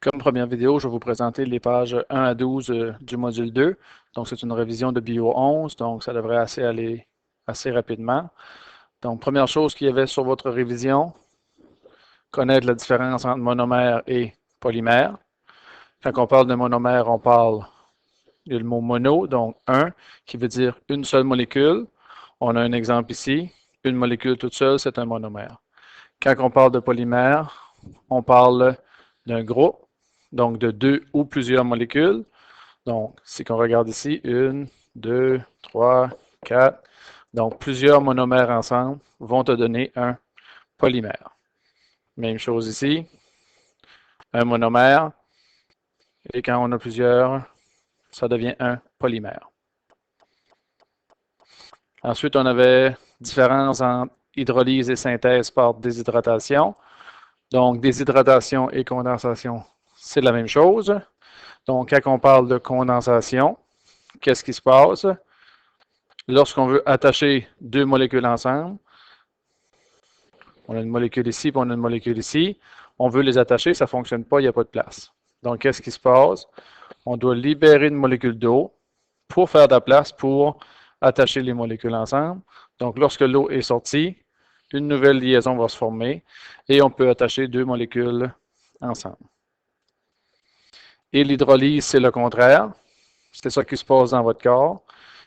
Comme première vidéo, je vais vous présenter les pages 1 à 12 du module 2. Donc, c'est une révision de Bio 11, donc ça devrait aller assez rapidement. Donc, première chose qu'il y avait sur votre révision, connaître la différence entre monomère et polymère. Quand on parle de monomère, on parle du mot mono, donc un, qui veut dire une seule molécule. On a un exemple ici. Une molécule toute seule, c'est un monomère. Quand on parle de polymère, on parle d'un groupe, donc de deux ou plusieurs molécules. Donc, si on regarde ici, 1, 2, 3, 4. Donc, plusieurs monomères ensemble vont te donner un polymère. Même chose ici, un monomère. Et quand on a plusieurs, ça devient un polymère. Ensuite, on avait différence entre hydrolyse et synthèse par déshydratation. Donc, déshydratation et condensation, c'est la même chose. Donc, quand on parle de condensation, qu'est-ce qui se passe? Lorsqu'on veut attacher deux molécules ensemble, on a une molécule ici, puis on a une molécule ici, on veut les attacher, ça ne fonctionne pas, il n'y a pas de place. Donc, qu'est-ce qui se passe? On doit libérer une molécule d'eau pour faire de la place pour attacher les molécules ensemble. Donc, lorsque l'eau est sortie, une nouvelle liaison va se former et on peut attacher deux molécules ensemble. Et l'hydrolyse, c'est le contraire. C'est ça qui se passe dans votre corps.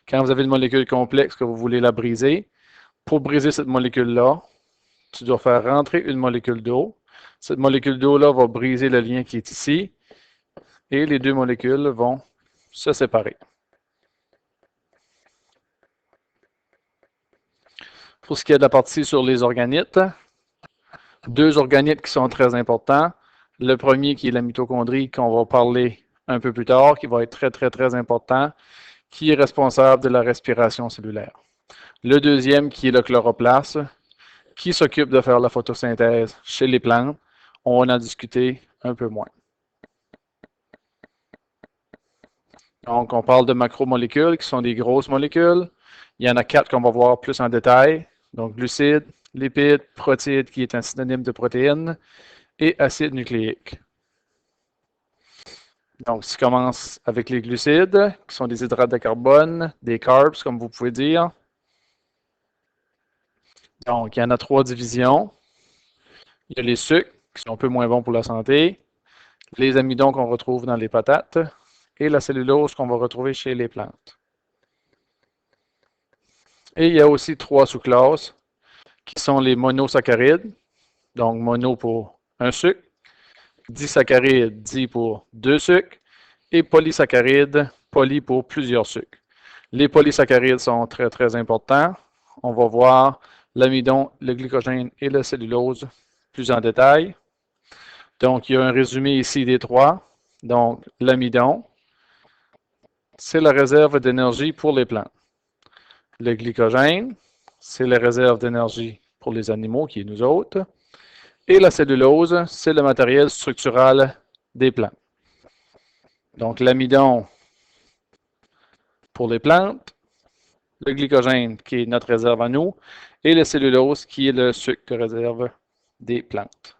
Quand vous avez une molécule complexe que vous voulez la briser, pour briser cette molécule-là, tu dois faire rentrer une molécule d'eau. Cette molécule d'eau-là va briser le lien qui est ici et les deux molécules vont se séparer. Pour ce qui est de la partie sur les organites, deux organites qui sont très importants. Le premier qui est la mitochondrie, qu'on va parler un peu plus tard, qui va être très important, qui est responsable de la respiration cellulaire. Le deuxième qui est le chloroplaste, qui s'occupe de faire la photosynthèse chez les plantes. On va en discuter un peu moins. Donc, on parle de macromolécules qui sont des grosses molécules. Il y en a 4 qu'on va voir plus en détail. Donc, glucides, lipides, protéides, qui est un synonyme de protéines, et acides nucléiques. Donc, si on commence avec les glucides, qui sont des hydrates de carbone, des carbs, comme vous pouvez dire. Donc, il y en a 3 divisions. Il y a les sucres, qui sont un peu moins bons pour la santé, les amidons qu'on retrouve dans les patates, et la cellulose qu'on va retrouver chez les plantes. Et il y a aussi 3 sous-classes, qui sont les monosaccharides, donc mono pour un sucre, disaccharides, di pour 2 sucres, et polysaccharides, poly pour plusieurs sucres. Les polysaccharides sont très importants. On va voir l'amidon, le glycogène et la cellulose plus en détail. Donc, il y a un résumé ici des 3. Donc, l'amidon, c'est la réserve d'énergie pour les plantes. Le glycogène, c'est la réserve d'énergie pour les animaux, qui est nous autres. Et la cellulose, c'est le matériel structural des plantes. Donc, l'amidon pour les plantes, le glycogène qui est notre réserve à nous, et la cellulose qui est le sucre de réserve des plantes.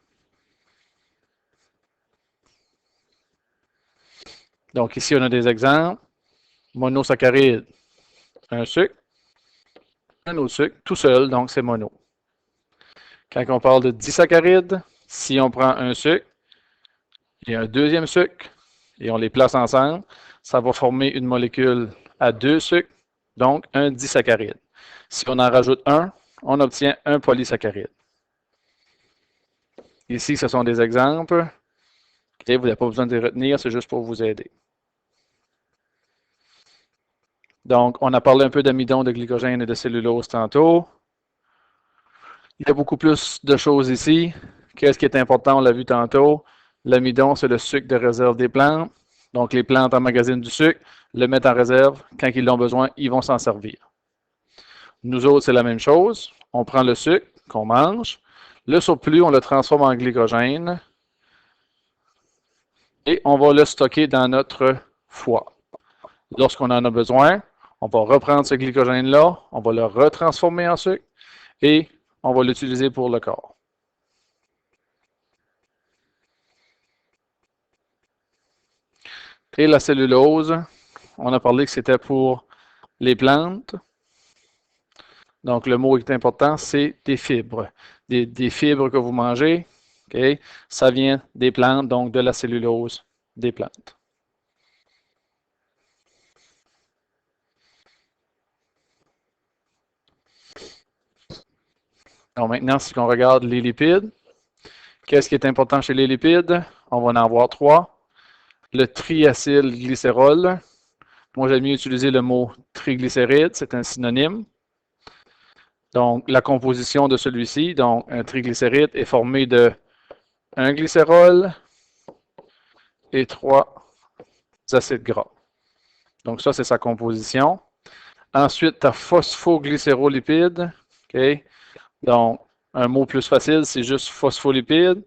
Donc, ici, on a des exemples. Monosaccharide, un sucre, un autre sucre, tout seul, donc c'est mono. Quand on parle de disaccharide, si on prend un sucre et un deuxième sucre, et on les place ensemble, ça va former une molécule à 2 sucres, donc un disaccharide. Si on en rajoute un, on obtient un polysaccharide. Ici, ce sont des exemples. Okay, vous n'avez pas besoin de les retenir, c'est juste pour vous aider. Donc, on a parlé un peu d'amidon, de glycogène et de cellulose tantôt. Il y a beaucoup plus de choses ici. Qu'est-ce qui est important? On l'a vu tantôt. L'amidon, c'est le sucre de réserve des plantes. Donc, les plantes emmagasinent du sucre, le mettent en réserve. Quand ils l'ont besoin, ils vont s'en servir. Nous autres, c'est la même chose. On prend le sucre qu'on mange. Le surplus, on le transforme en glycogène. Et on va le stocker dans notre foie. Lorsqu'on en a besoin, on va reprendre ce glycogène-là, on va le retransformer en sucre et on va l'utiliser pour le corps. Et la cellulose, on a parlé que c'était pour les plantes. Donc, le mot qui est important, c'est des fibres. Des fibres que vous mangez, okay, ça vient des plantes, donc de la cellulose des plantes. Donc, maintenant, si on regarde les lipides, qu'est-ce qui est important chez les lipides? On va en avoir trois. Le triacylglycérol. Moi, j'aime mieux utiliser le mot triglycéride, c'est un synonyme. Donc, la composition de celui-ci, donc un triglycéride, est formé de un glycérol et 3 acides gras. Donc, ça, c'est sa composition. Ensuite, tu as phosphoglycérolipide. Okay? Donc, un mot plus facile, c'est juste phospholipide.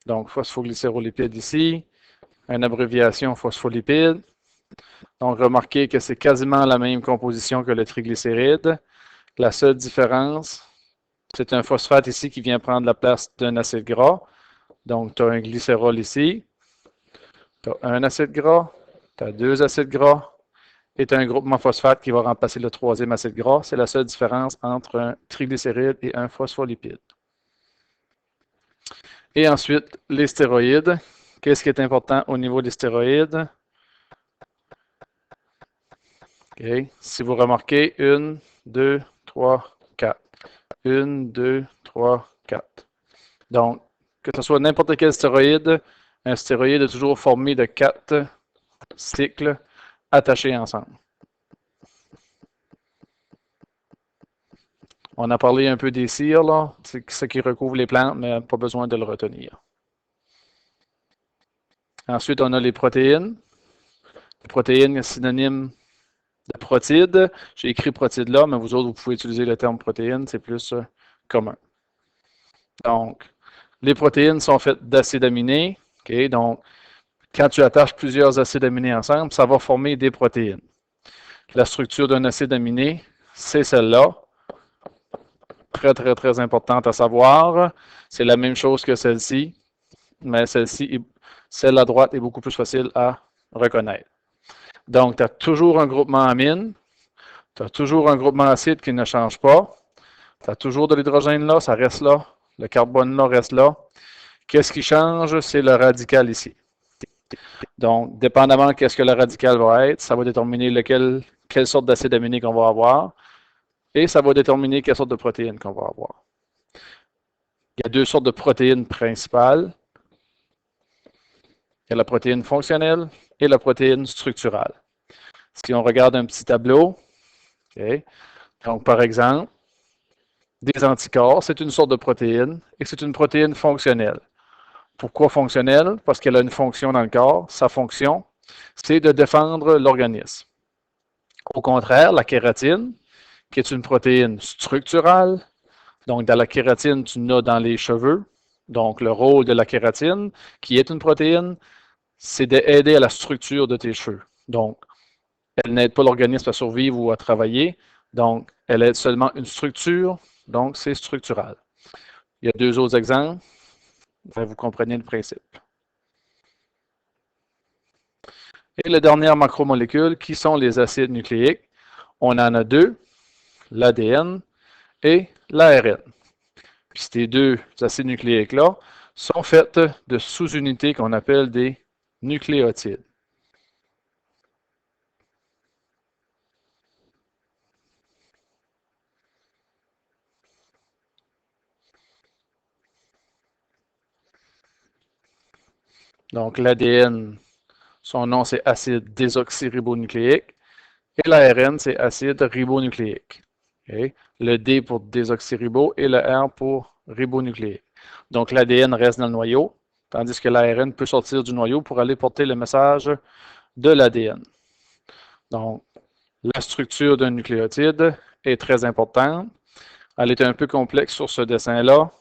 Donc, phosphoglycérolipide ici. Une abréviation phospholipide. Donc, remarquez que c'est quasiment la même composition que le triglycéride. La seule différence, c'est un phosphate ici qui vient prendre la place d'un acide gras. Donc, tu as un glycérol ici. Tu as un acide gras. Tu as deux acides gras. Et tu as un groupement phosphate qui va remplacer le troisième acide gras. C'est la seule différence entre un triglycéride et un phospholipide. Et ensuite, les stéroïdes. Qu'est-ce qui est important au niveau des stéroïdes? Okay. Si vous remarquez, 1, 2, 3, 4. 1, 2, 3, 4. Donc, que ce soit n'importe quel stéroïde, un stéroïde est toujours formé de 4 cycles attachés ensemble. On a parlé un peu des cires, là, c'est ce qui recouvre les plantes, mais pas besoin de le retenir. Ensuite, on a les protéines. Les protéines, synonyme de protide. J'ai écrit protide là, mais vous autres, vous pouvez utiliser le terme protéine, c'est plus commun. Donc, les protéines sont faites d'acides aminés. Okay? Donc, quand tu attaches plusieurs acides aminés ensemble, ça va former des protéines. La structure d'un acide aminé, c'est celle-là. Très, très, très importante à savoir. C'est la même chose que celle-ci, mais celle à droite est beaucoup plus facile à reconnaître. Donc, tu as toujours un groupement amine, tu as toujours un groupement acide qui ne change pas, tu as toujours de l'hydrogène là, ça reste là, le carbone là reste là. Qu'est-ce qui change? C'est le radical ici. Donc, dépendamment de qu'est-ce que le radical va être, ça va déterminer quelle sorte d'acide aminé qu'on va avoir et ça va déterminer quelle sorte de protéine qu'on va avoir. Il y a deux sortes de protéines principales. Il y a la protéine fonctionnelle et la protéine structurale. Si on regarde un petit tableau, okay, donc par exemple, des anticorps, c'est une sorte de protéine et c'est une protéine fonctionnelle. Pourquoi fonctionnelle? Parce qu'elle a une fonction dans le corps. Sa fonction, c'est de défendre l'organisme. Au contraire, la kératine, qui est une protéine structurale, donc dans la kératine, tu n'as dans les cheveux. Donc le rôle de la kératine, qui est une protéine, c'est d'aider à la structure de tes cheveux. Donc, elle n'aide pas l'organisme à survivre ou à travailler. Donc, elle aide seulement une structure. Donc, c'est structural. Il y a deux autres exemples. Vous comprenez le principe. Et la dernière macromolécule, qui sont les acides nucléiques. On en a deux, l'ADN et l'ARN. Puis ces deux acides nucléiques-là sont faits de sous-unités qu'on appelle des nucléotides. Donc, l'ADN, son nom, c'est acide désoxyribonucléique. Et l'ARN, c'est acide ribonucléique. Okay? Le D pour désoxyribo et le R pour ribonucléique. Donc, l'ADN reste dans le noyau, tandis que l'ARN peut sortir du noyau pour aller porter le message de l'ADN. Donc, la structure d'un nucléotide est très importante. Elle est un peu complexe sur ce dessin-là.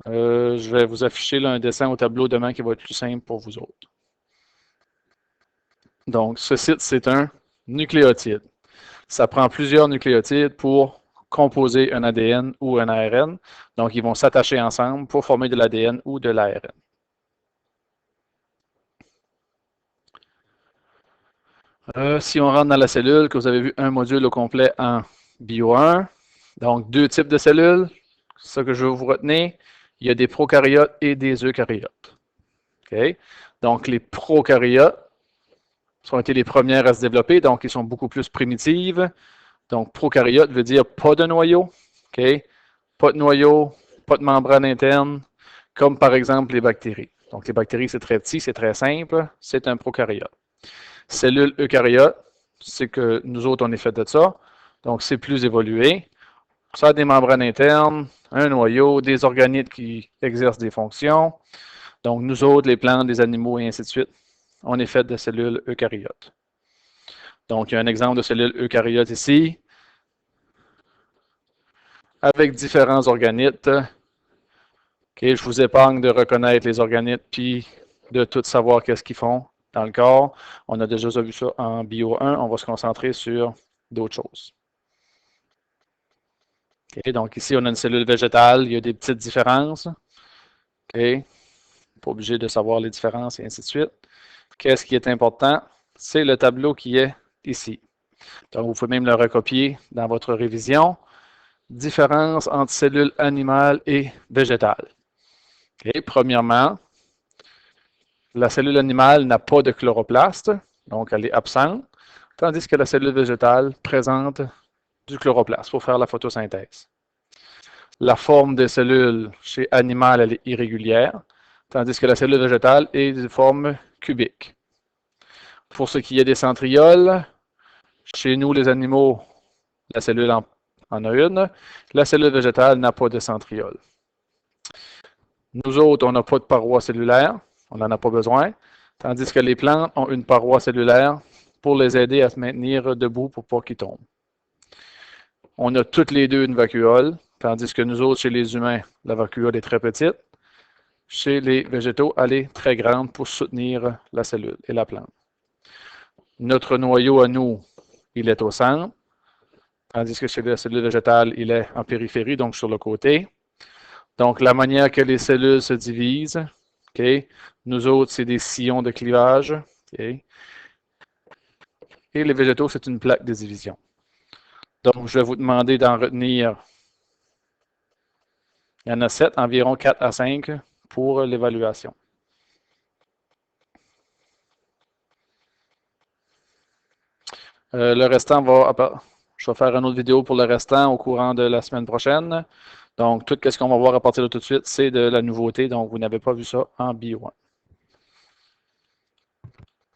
Je vais vous afficher là, un dessin au tableau demain qui va être plus simple pour vous autres. Donc, ce site, c'est un nucléotide. Ça prend plusieurs nucléotides pour composer un ADN ou un ARN. Donc, ils vont s'attacher ensemble pour former de l'ADN ou de l'ARN. Si on rentre dans la cellule, que vous avez vu un module au complet en Bio 1, donc 2 types de cellules, c'est ça que je veux vous retenir. Il y a des prokaryotes et des eucaryotes. Okay? Donc, les prokaryotes ont été les premières à se développer, donc ils sont beaucoup plus primitives. Donc, prokaryote veut dire pas de noyau. Okay? Pas de noyau, pas de membrane interne, comme par exemple les bactéries. Donc, les bactéries, c'est très petit, c'est très simple, c'est un prokaryote. Cellule eucaryote, c'est que nous autres, on est fait de ça. Donc, c'est plus évolué. Ça a des membranes internes, un noyau, des organites qui exercent des fonctions. Donc, nous autres, les plantes, les animaux, et ainsi de suite, on est fait de cellules eucaryotes. Donc, il y a un exemple de cellule eucaryote ici, avec différents organites. Okay, je vous épargne de reconnaître les organites, puis de tout savoir qu'est-ce qu'ils font dans le corps. On a déjà vu ça en Bio 1, on va se concentrer sur d'autres choses. Okay, donc ici, on a une cellule végétale, il y a des petites différences. Okay. Pas obligé de savoir les différences et ainsi de suite. Qu'est-ce qui est important? C'est le tableau qui est ici. Donc, vous pouvez même le recopier dans votre révision. Différence entre cellules animales et végétales. Okay. Premièrement, la cellule animale n'a pas de chloroplaste, donc elle est absente, tandis que la cellule végétale présente du chloroplaste pour faire la photosynthèse. La forme des cellules chez animal, elle est irrégulière, tandis que la cellule végétale est de forme cubique. Pour ce qui est des centrioles, chez nous, les animaux, la cellule en a une. La cellule végétale n'a pas de centriole. Nous autres, on n'a pas de paroi cellulaire, on n'en a pas besoin, tandis que les plantes ont une paroi cellulaire pour les aider à se maintenir debout pour pas qu'ils tombent. On a toutes les deux une vacuole, tandis que nous autres, chez les humains, la vacuole est très petite. Chez les végétaux, elle est très grande pour soutenir la cellule et la plante. Notre noyau à nous, il est au centre, tandis que chez la cellule végétale, il est en périphérie, donc sur le côté. Donc, la manière que les cellules se divisent, okay, nous autres, c'est des sillons de clivage. Okay, et les végétaux, c'est une plaque de division. Donc, je vais vous demander d'en retenir, il y en a 7, environ 4 à 5 pour l'évaluation. Le restant je vais faire une autre vidéo pour le restant au courant de la semaine prochaine. Donc, tout ce qu'on va voir à partir de tout de suite, c'est de la nouveauté. Donc, vous n'avez pas vu ça en Bio 1.